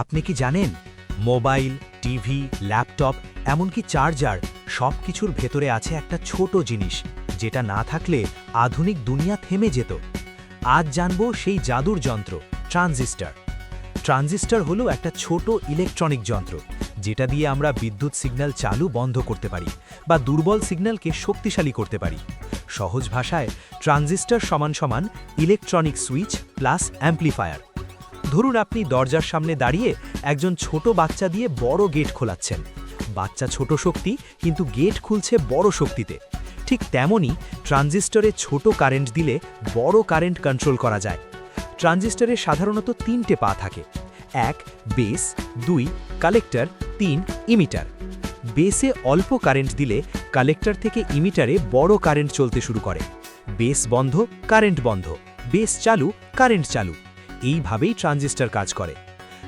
আপনি কি জানেন মোবাইল, টিভি, ল্যাপটপ এমনকি চার্জার সবকিছুর ভেতরে আছে একটা ছোট জিনিস যেটা না থাকলে আধুনিক দুনিয়া থেমে যেত। আজ জানব সেই জাদুর যন্ত্র ট্রানজিস্টর। ট্রানজিস্টর হলো একটা ছোট ইলেকট্রনিক যন্ত্র যেটা দিয়ে আমরা বিদ্যুৎ সিগন্যাল চালু বন্ধ করতে পারি বা দুর্বল সিগন্যালকে শক্তিশালী করতে পারি। সহজ ভাষায় ট্রানজিস্টর সমান ইলেকট্রনিক সুইচ প্লাস অ্যাম্প্লিফায়ার। ধরুন আপনি দরজার সামনে দাঁড়িয়ে একজন ছোট বাচ্চা দিয়ে বড় গেট খোলাচ্ছেন। বাচ্চা ছোট শক্তি, কিন্তু গেট খুলছে বড় শক্তিতে। ঠিক তেমনই ট্রানজিস্টরে ছোট কারেন্ট দিলে বড় কারেন্ট কন্ট্রোল করা যায়। ট্রানজিস্টরে সাধারণত 3টে পা থাকে: 1 বেস, 2 কালেক্টর, 3 ইমিটার। বেসে অল্প কারেন্ট দিলে কালেক্টর থেকে ইমিটারে বড় কারেন্ট চলতে শুরু করে। বেস বন্ধ, কারেন্ট বন্ধ; বেস চালু, কারেন্ট চালু। এইভাবেই ট্রানজিস্টর কাজ করে।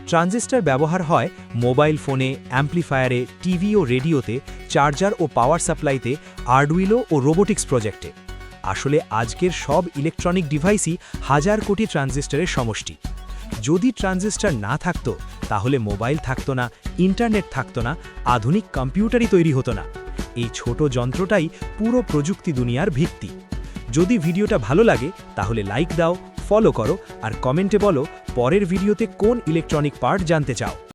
ট্রানজিস্টর ব্যবহার হয় মোবাইল ফোনে, অ্যাম্প্লিফায়ারে, টিভি ও রেডিওতে, চার্জার ও পাওয়ার সাপ্লাইতে, আর্ডুইনো ও রোবোটিক্স প্রজেক্টে। আসলে আজকের সব ইলেকট্রনিক ডিভাইসই হাজার কোটি ট্রানজিস্টরের সমষ্টি। যদি ট্রানজিস্টর না থাকতো তাহলে মোবাইল থাকতো না, ইন্টারনেট থাকতো না, আধুনিক কম্পিউটারই তৈরি হতো না। এই ছোট যন্ত্রটাই পুরো প্রযুক্তি দুনিয়ার ভিত্তি। যদি ভিডিওটা ভালো লাগে তাহলে লাইক দাও, ফলো করো আর কমেন্টে বলো পরের ভিডিওতে কোন ইলেকট্রনিক পার্ট জানতে চাও।